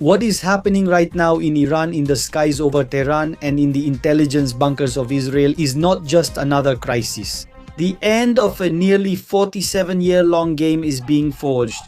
What is happening right now in Iran, in the skies over Tehran, and in the intelligence bunkers of Israel is not just another crisis. The end of a nearly 47-year-long game is being forged.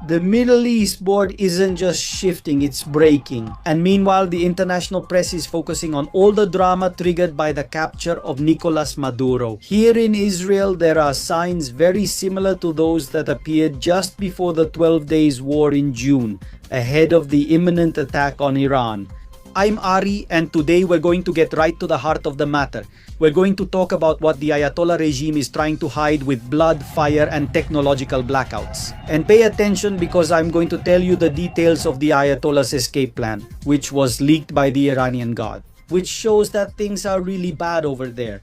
The Middle East board isn't just shifting, it's breaking. And meanwhile, the international press is focusing on all the drama triggered by the capture of Nicolas Maduro. Here in Israel, there are signs very similar to those that appeared just before the 12 Days War in June, ahead of the imminent attack on Iran. I'm Ari, and today we're going to get right to the heart of the matter. We're going to talk about what the Ayatollah regime is trying to hide with blood, fire, and technological blackouts. And pay attention because I'm going to tell you the details of the Ayatollah's escape plan, which was leaked by the Iranian Guard, which shows that things are really bad over there.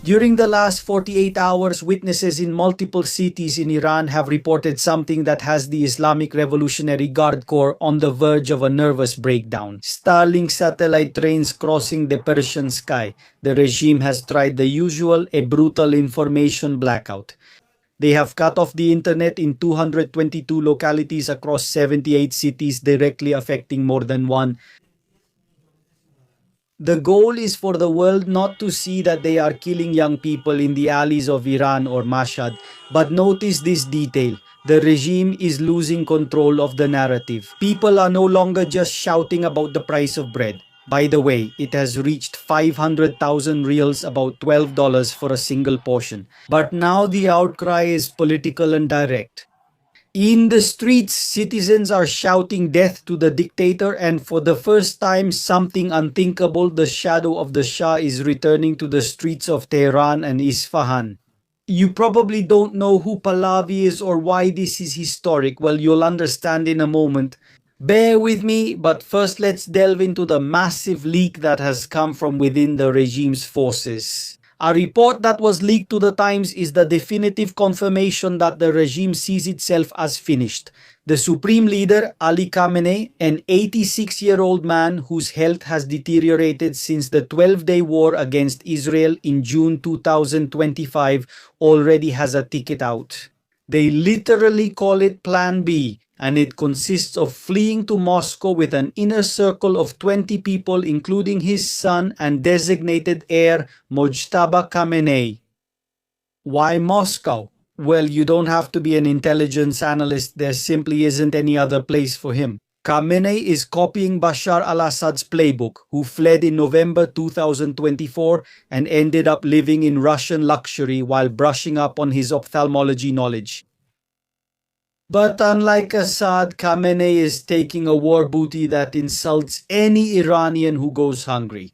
During the last 48 hours, witnesses in multiple cities in Iran have reported something that has the Islamic Revolutionary Guard Corps on the verge of a nervous breakdown. Starlink satellite trains crossing the Persian sky. The regime has tried the usual, a brutal information blackout. They have cut off the internet in 222 localities across 78 cities, directly affecting more than one. The goal is for the world not to see that they are killing young people in the alleys of Iran or Mashhad, but notice this detail. The regime is losing control of the narrative. People are no longer just shouting about the price of bread. By the way, it has reached 500,000 reals, about $12 for a single portion. But now the outcry is political and direct. In the streets, citizens are shouting death to the dictator, and for the first time, something unthinkable, the shadow of the Shah is returning to the streets of Tehran and Isfahan. You probably don't know who Pahlavi is or why this is historic. Well, you'll understand in a moment. Bear with me, but first let's delve into the massive leak that has come from within the regime's forces. A report that was leaked to the Times is the definitive confirmation that the regime sees itself as finished. The supreme leader, Ali Khamenei, an 86-year-old man whose health has deteriorated since the 12-day war against Israel in June 2025, already has a ticket out. They literally call it Plan B, and it consists of fleeing to Moscow with an inner circle of 20 people, including his son and designated heir, Mojtaba Khamenei. Why Moscow? Well, you don't have to be an intelligence analyst, there simply isn't any other place for him. Khamenei is copying Bashar al-Assad's playbook, who fled in November 2024 and ended up living in Russian luxury while brushing up on his ophthalmology knowledge. But unlike Assad, Khamenei is taking a war booty that insults any Iranian who goes hungry.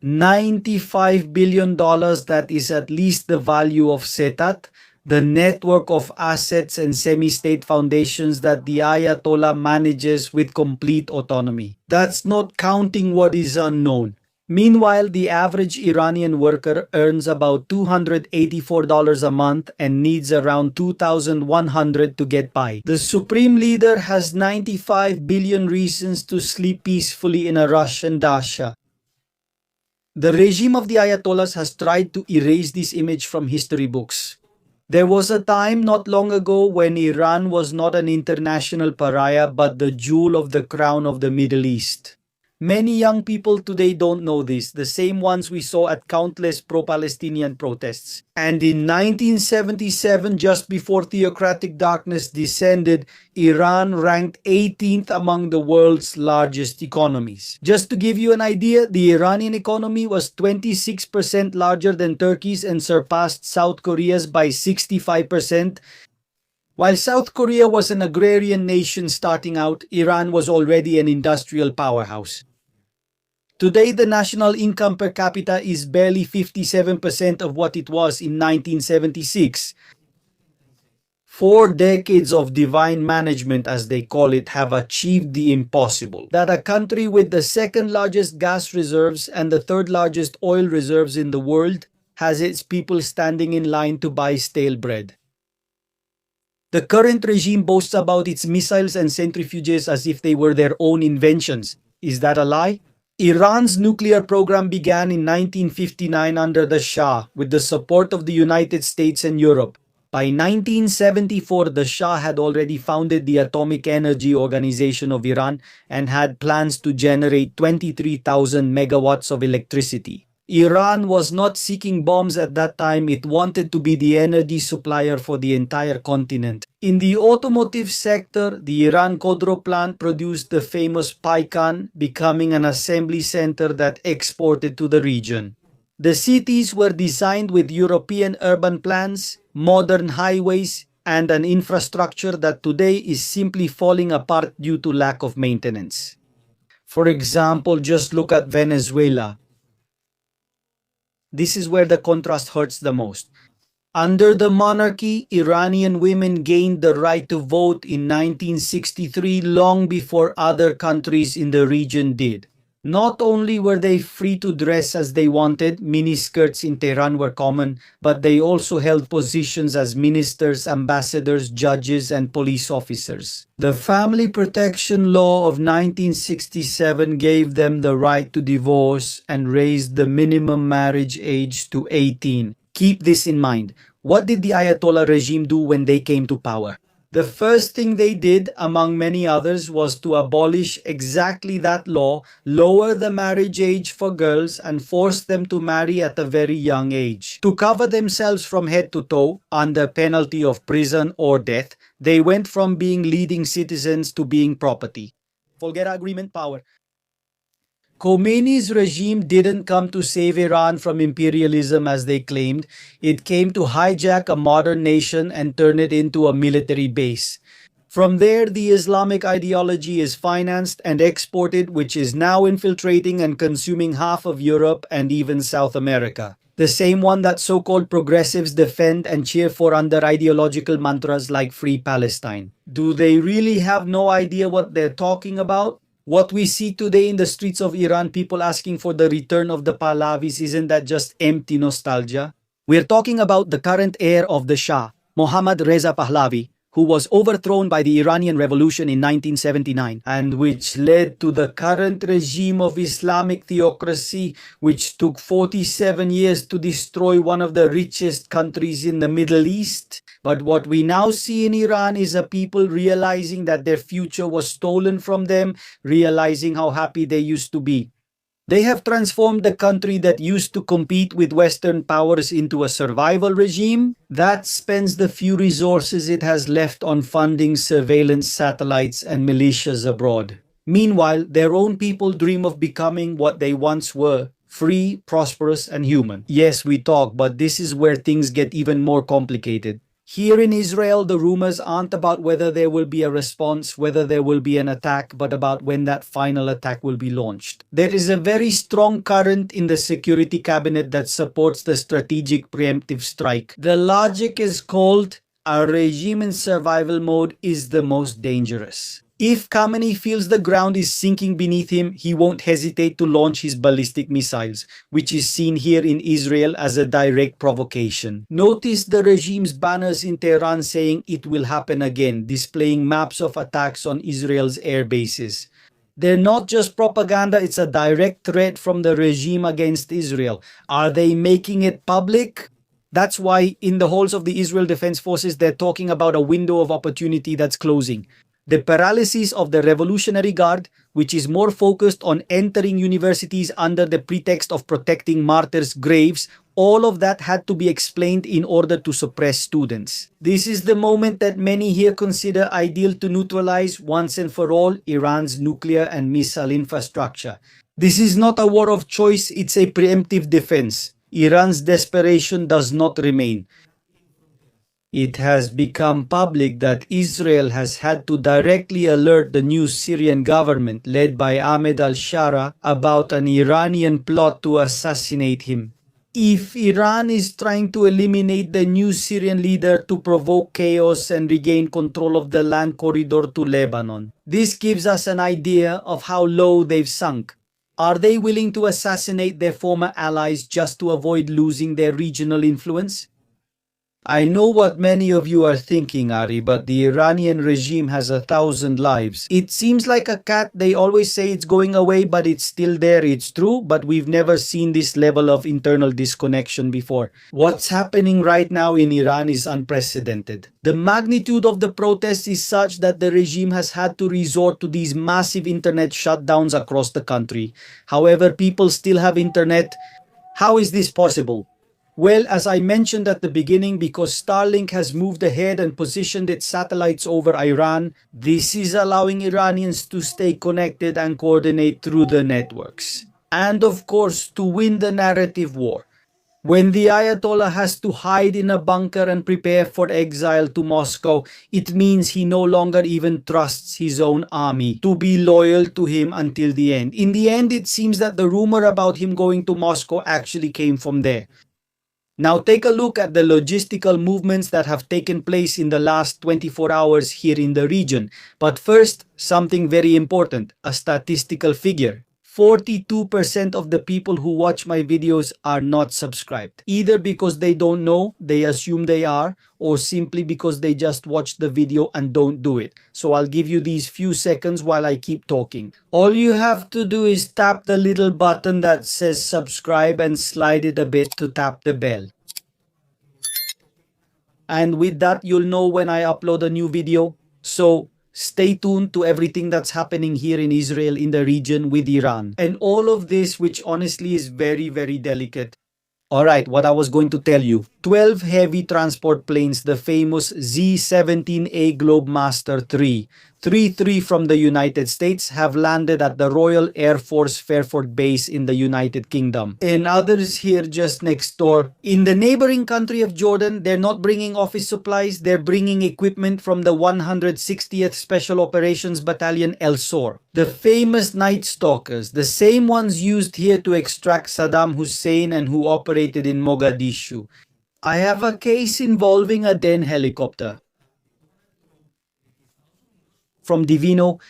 $95 billion, that is at least the value of Setat, the network of assets and semi-state foundations that the Ayatollah manages with complete autonomy. That's not counting what is unknown. Meanwhile, the average Iranian worker earns about $284 a month and needs around $2,100 to get by. The supreme leader has 95 billion reasons to sleep peacefully in a Russian dacha. The regime of the Ayatollahs has tried to erase this image from history books. There was a time not long ago when Iran was not an international pariah but the jewel of the crown of the Middle East. Many young people today don't know this, the same ones we saw at countless pro-Palestinian protests. And in 1977, just before theocratic darkness descended, Iran ranked 18th among the world's largest economies. Just to give you an idea, the Iranian economy was 26% larger than Turkey's and surpassed South Korea's by 65%. While South Korea was an agrarian nation starting out, Iran was already an industrial powerhouse. Today, the national income per capita is barely 57% of what it was in 1976. 4 decades of divine management, as they call it, have achieved the impossible. That a country with the second largest gas reserves and the third largest oil reserves in the world has its people standing in line to buy stale bread. The current regime boasts about its missiles and centrifuges as if they were their own inventions. Is that a lie? Iran's nuclear program began in 1959 under the Shah with the support of the United States and Europe. By 1974, the Shah had already founded the Atomic Energy Organization of Iran and had plans to generate 23,000 megawatts of electricity. Iran was not seeking bombs at that time, it wanted to be the energy supplier for the entire continent. In the automotive sector, the Iran Khodro plant produced the famous Paykan, becoming an assembly center that exported to the region. The cities were designed with European urban plans, modern highways, and an infrastructure that today is simply falling apart due to lack of maintenance. For example, just look at Venezuela. This is where the contrast hurts the most. Under the monarchy, Iranian women gained the right to vote in 1963 long before other countries in the region did. Not only were they free to dress as they wanted, miniskirts in Tehran were common, but they also held positions as ministers, ambassadors, judges, and police officers. The Family Protection Law of 1967 gave them the right to divorce and raised the minimum marriage age to 18. Keep this in mind. What did the Ayatollah regime do when they came to power? The first thing they did, among many others, was to abolish exactly that law, lower the marriage age for girls, and force them to marry at a very young age. To cover themselves from head to toe, under penalty of prison or death, they went from being leading citizens to being property. Folguera Agreement power. Khamenei's regime didn't come to save Iran from imperialism as they claimed. It came to hijack a modern nation and turn it into a military base. From there, the Islamic ideology is financed and exported, which is now infiltrating and consuming half of Europe and even South America. The same one that so-called progressives defend and cheer for under ideological mantras like Free Palestine. Do they really have no idea what they're talking about? What we see today in the streets of Iran, people asking for the return of the Pahlavis, isn't that just empty nostalgia? We're talking about the current heir of the Shah, Mohammad Reza Pahlavi, who was overthrown by the Iranian Revolution in 1979, and which led to the current regime of Islamic theocracy, which took 47 years to destroy one of the richest countries in the Middle East. But what we now see in Iran is a people realizing that their future was stolen from them, realizing how happy they used to be. They have transformed the country that used to compete with Western powers into a survival regime that spends the few resources it has left on funding surveillance satellites and militias abroad. Meanwhile, their own people dream of becoming what they once were, free, prosperous, and human. Yes, we talk, but this is where things get even more complicated. Here in Israel, the rumors aren't about whether there will be a response, whether there will be an attack, but about when that final attack will be launched. There is a very strong current in the security cabinet that supports the strategic preemptive strike. The logic is called a regime in survival mode is the most dangerous. If Khamenei feels the ground is sinking beneath him, he won't hesitate to launch his ballistic missiles, which is seen here in Israel as a direct provocation. Notice the regime's banners in Tehran saying it will happen again, displaying maps of attacks on Israel's air bases. They're not just propaganda, it's a direct threat from the regime against Israel. Are they making it public? That's why in the halls of the Israel Defense Forces, they're talking about a window of opportunity that's closing. The paralysis of the Revolutionary Guard, which is more focused on entering universities under the pretext of protecting martyrs' graves, all of that had to be explained in order to suppress students. This is the moment that many here consider ideal to neutralize once and for all Iran's nuclear and missile infrastructure. This is not a war of choice, it's a preemptive defense. Iran's desperation does not remain. It has become public that Israel has had to directly alert the new Syrian government led by Ahmed al-Shara about an Iranian plot to assassinate him. If Iran is trying to eliminate the new Syrian leader to provoke chaos and regain control of the land corridor to Lebanon, this gives us an idea of how low they've sunk. Are they willing to assassinate their former allies just to avoid losing their regional influence? I know what many of you are thinking, Ari, but the Iranian regime has 1,000 lives. It seems like a cat. They always say it's going away, but it's still there. It's true, but we've never seen this level of internal disconnection before. What's happening right now in Iran is unprecedented. The magnitude of the protests is such that the regime has had to resort to these massive internet shutdowns across the country. However, people still have internet. How is this possible? Well, as I mentioned at the beginning, because Starlink has moved ahead and positioned its satellites over Iran, this is allowing Iranians to stay connected and coordinate through the networks. And of course, to win the narrative war. When the Ayatollah has to hide in a bunker and prepare for exile to Moscow, it means he no longer even trusts his own army to be loyal to him until the end. In the end, it seems that the rumor about him going to Moscow actually came from there. Now take a look at the logistical movements that have taken place in the last 24 hours here in the region. But first, something very important, a statistical figure. 42% of the people who watch my videos are not subscribed, either because they don't know, they assume they are, or simply because they just watch the video and don't do it. So I'll give you these few seconds while I keep talking. All you have to do is tap the little button that says subscribe and slide it a bit to tap the bell. And with that, you'll know when I upload a new video. So stay tuned to everything that's happening here in Israel, in the region with Iran. And all of this, which honestly is very, very delicate. Alright, what I was going to tell you. 12 heavy transport planes, the famous Z-17A Globemaster III, 3 from the United States, have landed at the Royal Air Force Fairford Base in the United Kingdom. And others here just next door. In the neighboring country of Jordan, they're not bringing office supplies, they're bringing equipment from the 160th Special Operations Battalion El Sor. The famous Night Stalkers, the same ones used here to extract Saddam Hussein and who operated in Mogadishu. I have a case involving a Den helicopter from Divino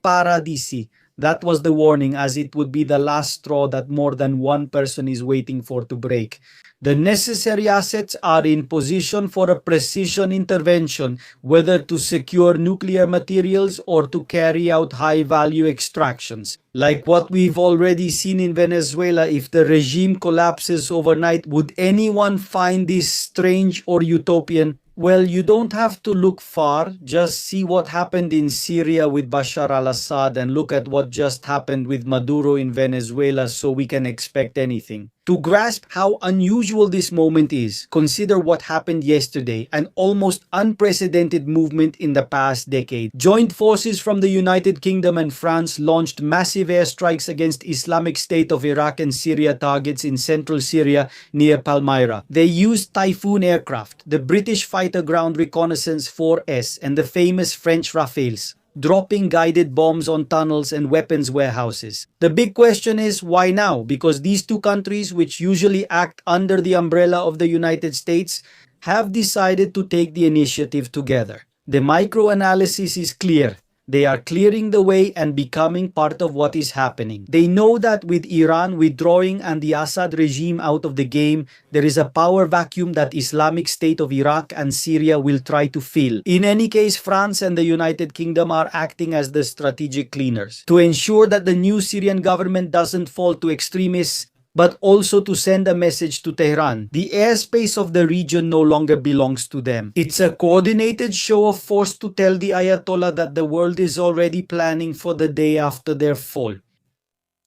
Paradisi. That was the warning, as it would be the last straw that more than one person is waiting for to break. The necessary assets are in position for a precision intervention, whether to secure nuclear materials or to carry out high-value extractions. Like what we've already seen in Venezuela, if the regime collapses overnight, would anyone find this strange or utopian? Well, you don't have to look far. Just see what happened in Syria with Bashar al-Assad and look at what just happened with Maduro in Venezuela so we can expect anything. To grasp how unusual this moment is, consider what happened yesterday, an almost unprecedented movement in the past decade. Joint forces from the United Kingdom and France launched massive airstrikes against Islamic State of Iraq and Syria targets in central Syria near Palmyra. They used Typhoon aircraft, the British Fighter Ground Reconnaissance 4S, and the famous French Rafales, dropping guided bombs on tunnels and weapons warehouses. The big question is, why now? Because these two countries, which usually act under the umbrella of the United States, have decided to take the initiative together. The micro-analysis is clear. They are clearing the way and becoming part of what is happening. They know that with Iran withdrawing and the Assad regime out of the game, there is a power vacuum that Islamic State of Iraq and Syria will try to fill. In any case, France and the United Kingdom are acting as the strategic cleaners to ensure that the new Syrian government doesn't fall to extremists, but also to send a message to Tehran. The airspace of the region no longer belongs to them. It's a coordinated show of force to tell the Ayatollah that the world is already planning for the day after their fall.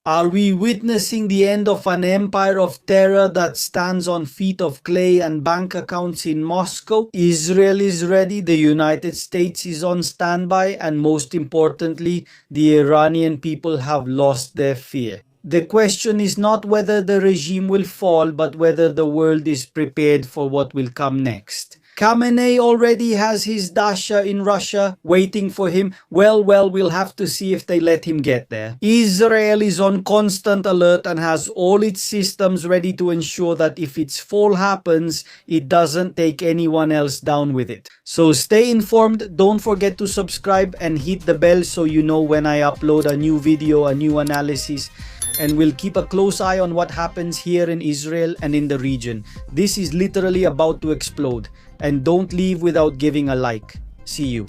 Are we witnessing the end of an empire of terror that stands on feet of clay and bank accounts in Moscow? Israel is ready, the United States is on standby, and most importantly, the Iranian people have lost their fear. The question is not whether the regime will fall, but whether the world is prepared for what will come next. Khamenei already has his Dasha in Russia waiting for him. Well, we'll have to see if they let him get there. Israel is on constant alert and has all its systems ready to ensure that if its fall happens, it doesn't take anyone else down with it. So stay informed, don't forget to subscribe and hit the bell so you know when I upload a new video, a new analysis. And we'll keep a close eye on what happens here in Israel and in the region. This is literally about to explode. And don't leave without giving a like. See you.